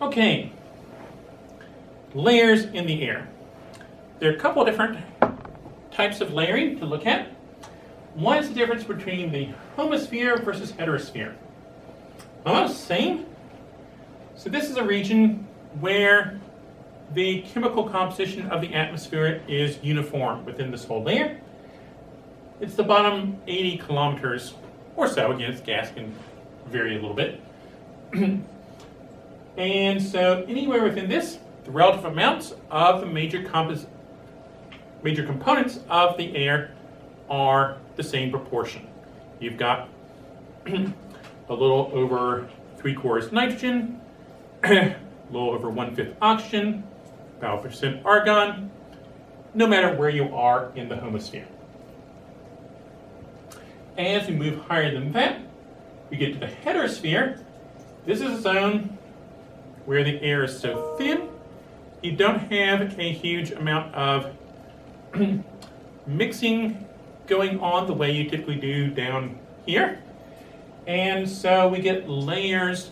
Okay, layers in the air. There are a couple of different types of layering to look at. One is the difference between the homosphere versus heterosphere. Almost same. So this is a region where the chemical composition of the atmosphere is uniform within this whole layer. It's the bottom 80 kilometers or so. Again, it's gas, can vary a little bit. And so anywhere within this, the relative amounts of the major components of the air are the same proportion. You've got a little over 3/4 nitrogen, a little over 1/5 oxygen, about 1% argon, no matter where you are in the homosphere. As we move higher than that, we get to the heterosphere. This is a zone where the air is so thin, you don't have a huge amount of mixing going on the way you typically do down here. And so we get layers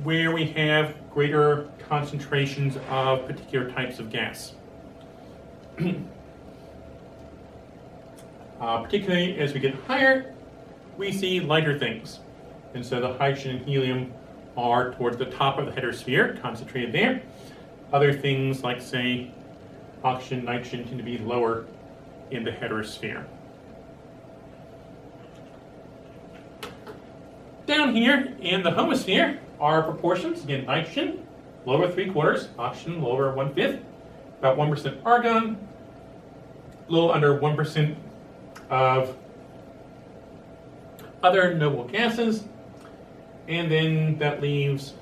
where we have greater concentrations of particular types of gas. Particularly as we get higher, we see lighter things. And so the hydrogen and helium are towards the top of the heterosphere, concentrated there. Other things like, say, oxygen, nitrogen tend to be lower in the heterosphere. Down here in the homosphere are proportions. Again, nitrogen, lower 3/4, oxygen, lower 1/5, about 1% argon, a little under 1% of other noble gases, and then that leaves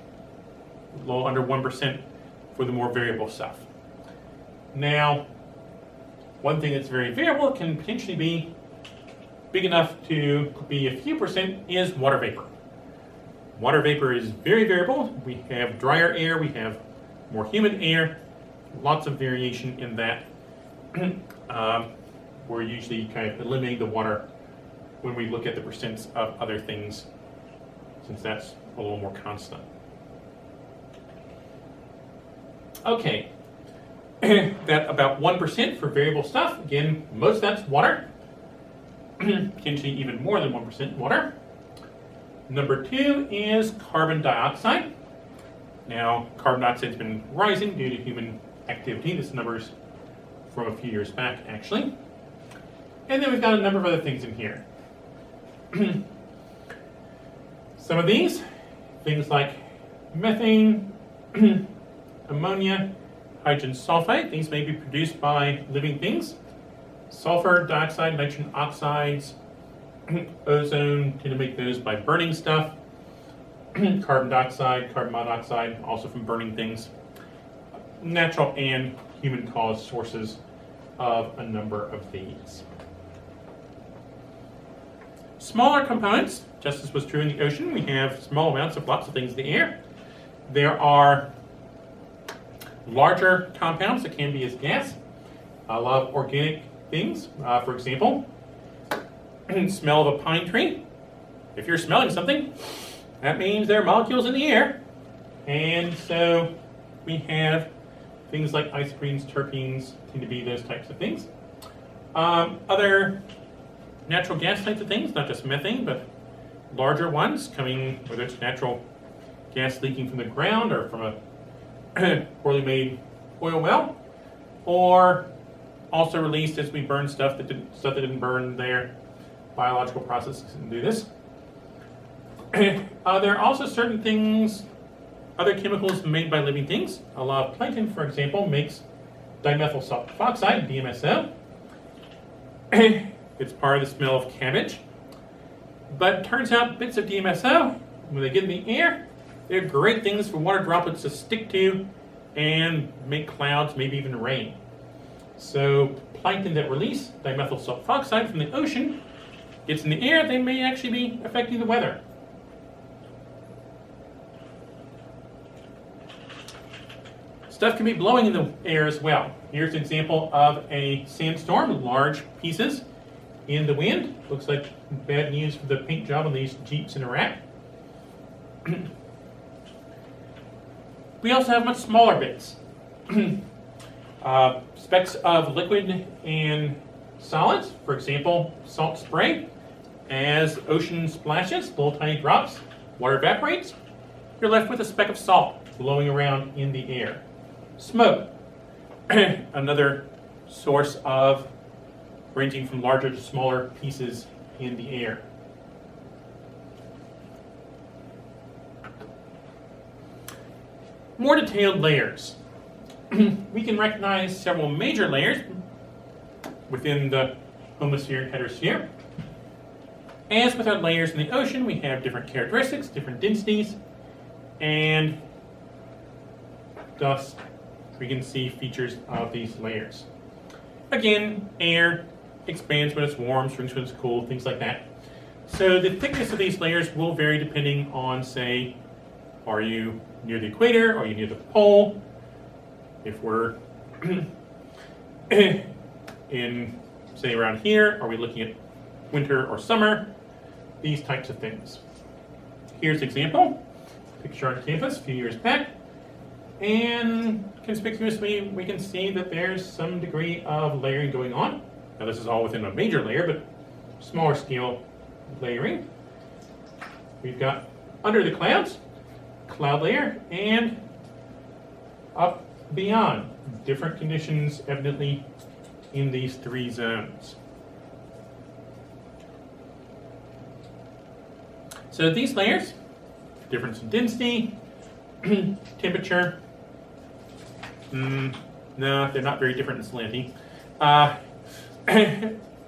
a little under 1% for the more variable stuff. Now, one thing that's very variable can potentially be big enough to be a few percent is water vapor. Water vapor is very variable. We have drier air, we have more humid air, lots of variation in that. We're usually kind of eliminating the water when we look at the percents of other things, since that's a little more constant. Okay, that about 1% for variable stuff. Again, most of that's water, potentially even more than 1% water. Number 2 is carbon dioxide. Now, carbon dioxide has been rising due to human activity. This number's from a few years back, actually. And then we've got a number of other things in here. Some of these, things like methane, ammonia, hydrogen sulfide, these may be produced by living things. Sulfur dioxide, nitrogen oxides, ozone, tend to make those by burning stuff. Carbon dioxide, carbon monoxide, also from burning things. Natural and human caused sources of a number of these. Smaller components, just as was true in the ocean, we have small amounts of lots of things in the air. There are larger compounds that can be as gas. A lot of organic things, for example, smell of a pine tree. If you're smelling something, that means there are molecules in the air. And so we have things like isoprenes, terpenes, tend to be those types of things. Other natural gas types of things, not just methane, but larger ones coming, whether it's natural gas leaking from the ground or from a poorly made oil well, or also released as we burn stuff that didn't burn there. Biological processes can do this. There are also certain things, other chemicals made by living things. A lot of plankton, for example, makes dimethyl sulfoxide, DMSO. It's part of the smell of cabbage. But it turns out bits of DMSO, when they get in the air, they're great things for water droplets to stick to and make clouds, maybe even rain. So plankton that release dimethyl sulfoxide from the ocean gets in the air, they may actually be affecting the weather. Stuff can be blowing in the air as well. Here's an example of a sandstorm, large pieces in the wind. Looks like bad news for the paint job on these Jeeps in Iraq. We also have much smaller bits. Specks of liquid and solids, for example, salt spray. As ocean splashes, little tiny drops, water evaporates, you're left with a speck of salt blowing around in the air. Smoke, another source of ranging from larger to smaller pieces in the air. More detailed layers. We can recognize several major layers within the homosphere and heterosphere. As with our layers in the ocean, we have different characteristics, different densities, and thus we can see features of these layers. Again, air expands when it's warm, shrinks when it's cool, things like that. So the thickness of these layers will vary depending on, say, are you near the equator, are you near the pole? If we're in, say, around here, are we looking at winter or summer? These types of things. Here's an example, picture on campus a few years back, and conspicuously we can see that there's some degree of layering going on. Now this is all within a major layer, but smaller scale layering. We've got under the clouds, cloud layer, and up beyond. Different conditions evidently in these three zones. So these layers, difference in density, temperature, no, they're not very different in salinity.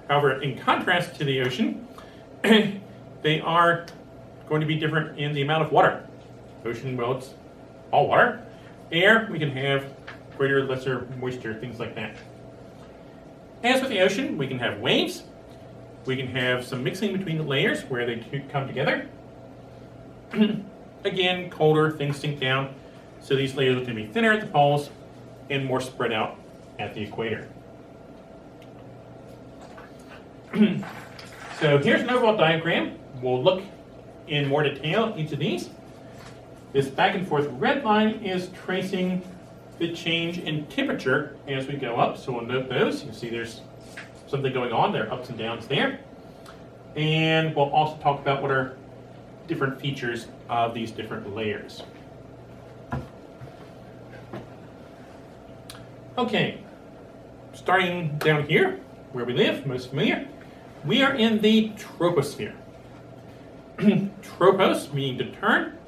However, in contrast to the ocean, they are going to be different in the amount of water. Ocean, well, it's all water. Air, we can have greater, lesser moisture, things like that. As with the ocean, we can have waves. We can have some mixing between the layers where they come together. Again, colder, things sink down. So these layers are going to be thinner at the poles and more spread out at the equator. So here's an overall diagram. We'll look in more detail at each of these. This back and forth red line is tracing the change in temperature as we go up. So we'll note those. You see there's something going on. There are ups and downs there. And we'll also talk about what are different features of these different layers. Okay, starting down here, where we live, most familiar, we are in the troposphere. Tropos, meaning to turn.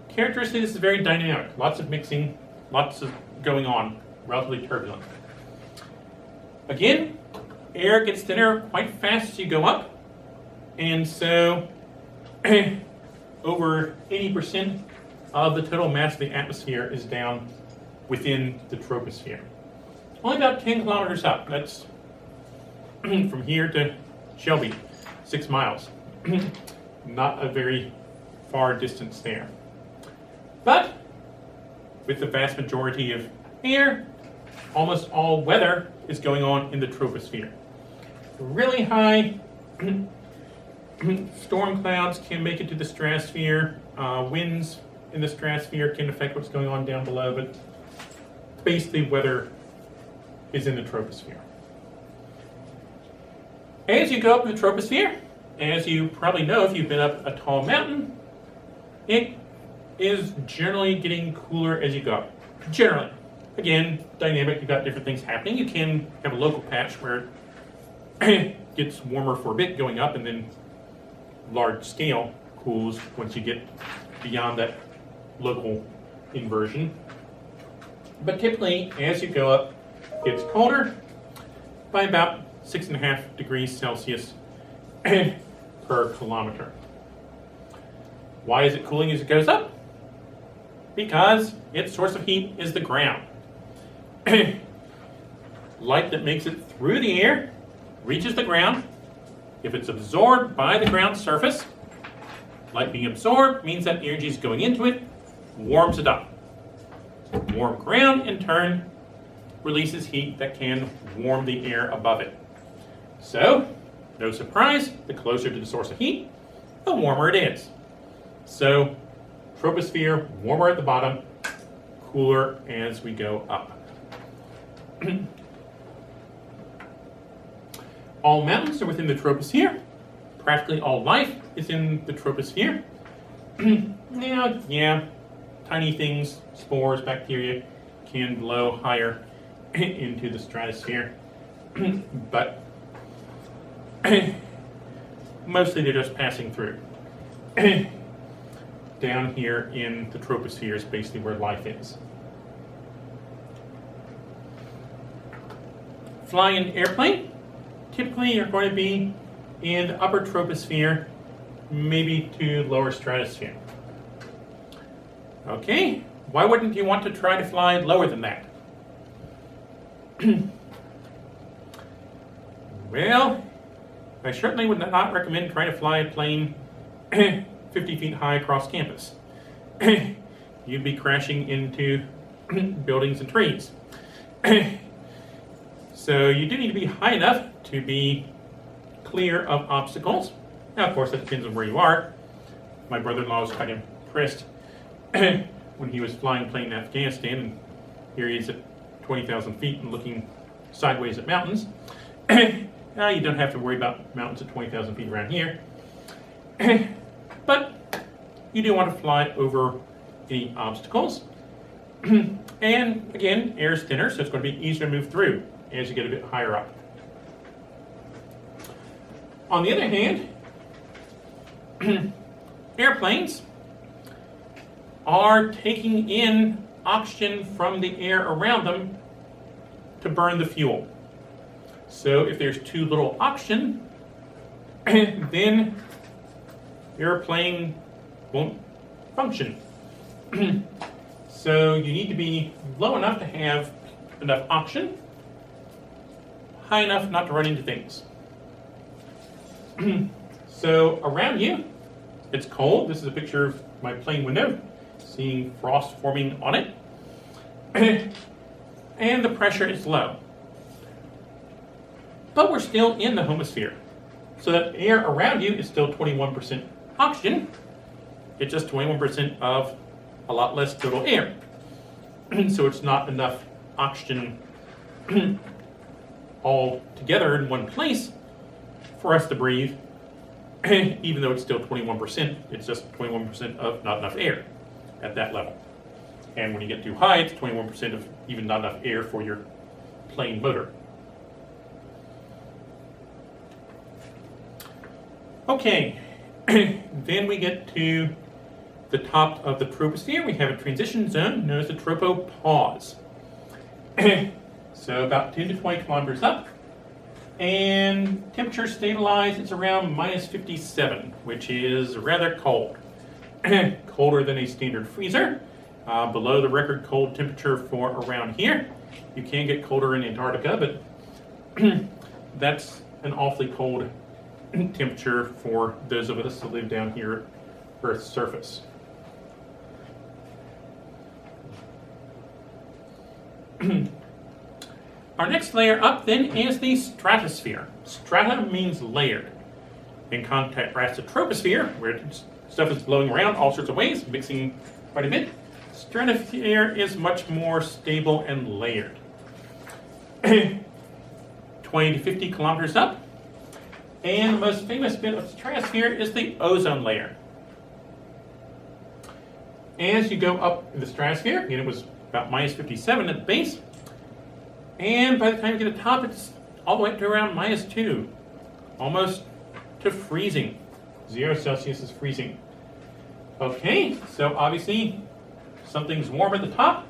Characteristically, this is very dynamic. Lots of mixing, lots of going on, relatively turbulent. Again, air gets thinner quite fast as you go up. And so, over 80% of the total mass of the atmosphere is down within the troposphere. Only about 10 kilometers up. That's from here to Shelby, 6 miles. Not a very far distance there. But with the vast majority of air, almost all weather is going on in the troposphere. Really high storm clouds can make it to the stratosphere. Winds in the stratosphere can affect what's going on down below, but basically weather is in the troposphere. As you go up in the troposphere, as you probably know if you've been up a tall mountain, it is generally getting cooler as you go up. Generally. Again, dynamic, you've got different things happening. You can have a local patch where it gets warmer for a bit going up and then large scale cools once you get beyond that local inversion. But typically, as you go up, it's colder by about 6.5 degrees Celsius per kilometer. Why is it cooling as it goes up? Because its source of heat is the ground. Light that makes it through the air reaches the ground. If it's absorbed by the ground surface, light being absorbed means that energy is going into it, warms it up. Warm ground, in turn, releases heat that can warm the air above it. So, no surprise, the closer to the source of heat, the warmer it is. So, troposphere, warmer at the bottom, cooler as we go up. All mountains are within the troposphere. Practically all life is in the troposphere. Now, yeah, tiny things, spores, bacteria, can blow higher into the stratosphere. But mostly they're just passing through. Down here in the troposphere is basically where life is. Flying an airplane, typically you're going to be in the upper troposphere, maybe to lower stratosphere. Okay, why wouldn't you want to try to fly lower than that? Well, I certainly would not recommend trying to fly a plane 50 feet high across campus. You'd be crashing into buildings and trees. So you do need to be high enough to be clear of obstacles. Now, of course, that depends on where you are. My brother-in-law was quite impressed when he was flying a plane in Afghanistan, and here he is at 20,000 feet and looking sideways at mountains. Now, you don't have to worry about mountains at 20,000 feet around here. But you do want to fly over any obstacles. And again, air is thinner, so it's going to be easier to move through as you get a bit higher up. On the other hand, airplanes are taking in oxygen from the air around them to burn the fuel. So if there's too little oxygen, then the airplane won't function. So you need to be low enough to have enough oxygen, high enough not to run into things. So around you, it's cold. This is a picture of my plane window, seeing frost forming on it. And the pressure is low. But we're still in the homosphere. So that air around you is still 21% oxygen. It's just 21% of a lot less total air. So it's not enough oxygen all together in one place for us to breathe. Even though it's still 21%, it's just 21% of not enough air at that level. And when you get too high, it's 21% of even not enough air for your plane motor. Okay, then we get to the top of the troposphere. We have a transition zone known as the tropopause. So about 10 to 20 kilometers up. And temperature stabilized, it's around minus 57, which is rather cold. Colder than a standard freezer. Below the record cold temperature for around here. You can get colder in Antarctica, but that's an awfully cold temperature for those of us that live down here at Earth's surface. Our next layer up then is the stratosphere. Strata means layered. In contrast to troposphere, where stuff is blowing around all sorts of ways, mixing quite a bit, stratosphere is much more stable and layered. 20 to 50 kilometers up. And the most famous bit of the stratosphere is the ozone layer. As you go up in the stratosphere, and it was about minus 57 at the base, and by the time you get to the top, it's all the way up to around minus 2, almost to freezing. 0 Celsius is freezing. Okay, so obviously something's warm at the top.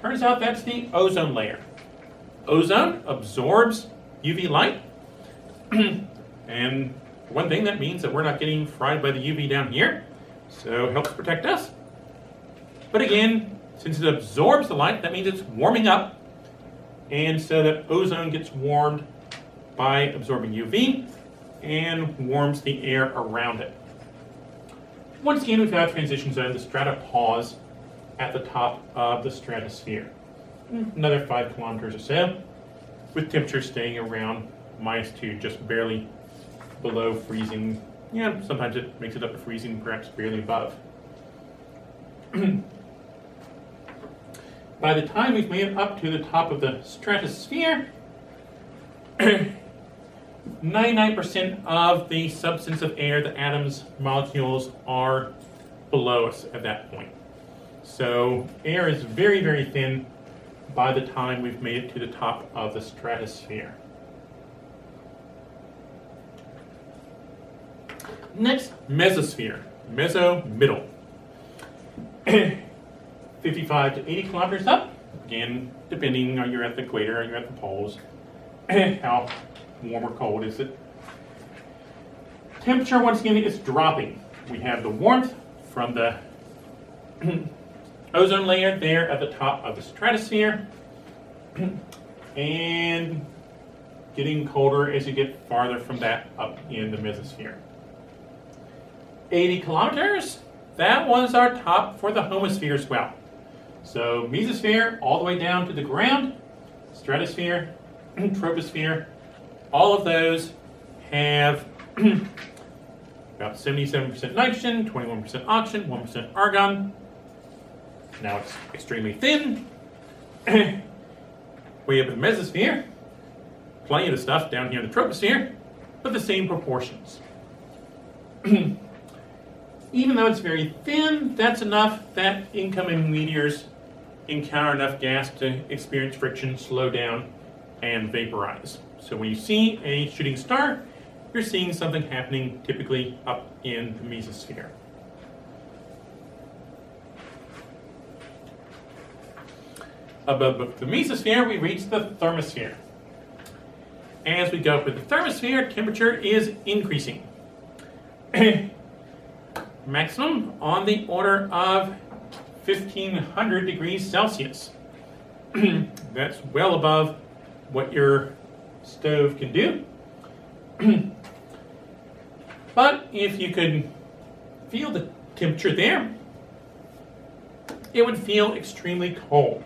Turns out that's the ozone layer. Ozone absorbs UV light. And one thing that means that we're not getting fried by the UV down here, so it helps protect us. But again, since it absorbs the light, that means it's warming up, and so that ozone gets warmed by absorbing UV and warms the air around it. Once again, we've got a transition zone, the stratopause at the top of the stratosphere. Another 5 kilometers or so, with temperatures staying around minus 2, just barely below freezing. Yeah, sometimes it makes it up to freezing, perhaps barely above. by the time we've made it up to the top of the stratosphere, 99% of the substance of air, the atoms, molecules, are below us at that point. So air is very, very thin by the time we've made it to the top of the stratosphere. Next, mesosphere. Meso, middle. 55 to 80 kilometers up. Again, depending on you're at the equator or you're at the poles. How warm or cold is it? Temperature, once again, is dropping. We have the warmth from the ozone layer there at the top of the stratosphere, and getting colder as you get farther from that up in the mesosphere. 80 kilometers, that was our top for the homosphere as well. So mesosphere all the way down to the ground, stratosphere, troposphere, all of those have about 77% nitrogen, 21% oxygen, 1% argon. Now it's extremely thin. Way up in the mesosphere, plenty of the stuff down here in the troposphere, but the same proportions. Even though it's very thin, that's enough that incoming meteors encounter enough gas to experience friction, slow down, and vaporize. So when you see a shooting star, you're seeing something happening typically up in the mesosphere. Above the mesosphere, we reach the thermosphere. As we go up with the thermosphere, temperature is increasing. Maximum on the order of 1500 degrees Celsius. That's well above what your stove can do. But if you could feel the temperature there, it would feel extremely cold.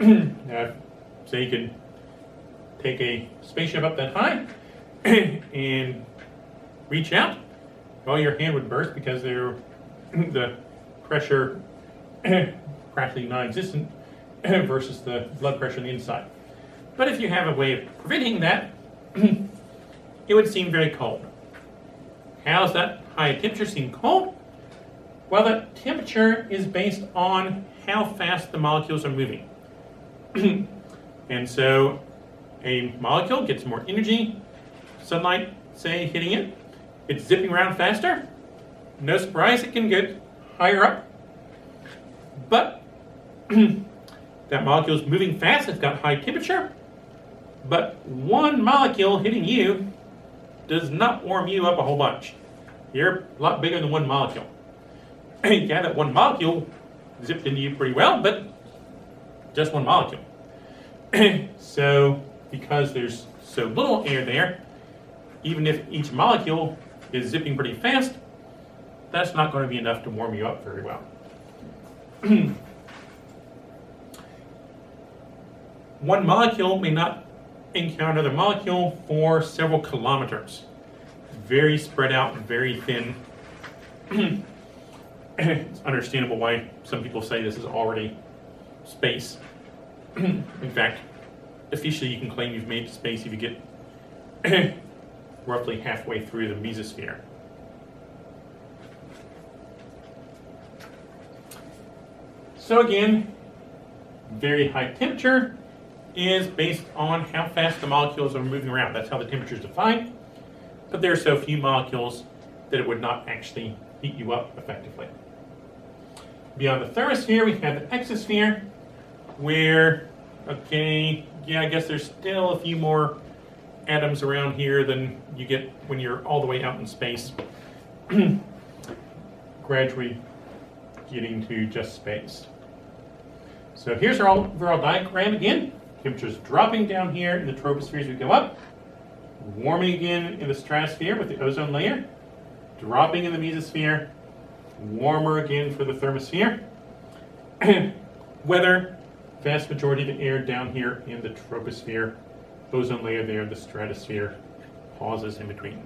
Say you could take a spaceship up that high and reach out, well, your hand would burst because the pressure practically non-existent versus the blood pressure on the inside. But if you have a way of preventing that, it would seem very cold. How does that high temperature seem cold? Well, the temperature is based on how fast the molecules are moving. And so a molecule gets more energy, sunlight, say, hitting it. It's zipping around faster. No surprise, it can get higher up. But that molecule is moving fast, it's got high temperature. But one molecule hitting you does not warm you up a whole bunch. You're a lot bigger than one molecule. Yeah, that one molecule zipped into you pretty well, but just one molecule. So, because there's so little air there, even if each molecule is zipping pretty fast, that's not going to be enough to warm you up very well. One molecule may not encounter another molecule for several kilometers. Very spread out, very thin. It's understandable why some people say this is already space. In fact, officially you can claim you've made space if you get roughly halfway through the mesosphere. So again, very high temperature is based on how fast the molecules are moving around. That's how the temperature is defined. But there are so few molecules that it would not actually heat you up effectively. Beyond the thermosphere, we have the exosphere, where, okay, yeah, I guess there's still a few more atoms around here than you get when you're all the way out in space. Gradually getting to just space. So here's our overall diagram again. Temperature's dropping down here in the troposphere as we go up, warming again in the stratosphere with the ozone layer, dropping in the mesosphere, warmer again for the thermosphere. Weather, vast majority of the air down here in the troposphere, ozone layer there in the stratosphere, pauses in between.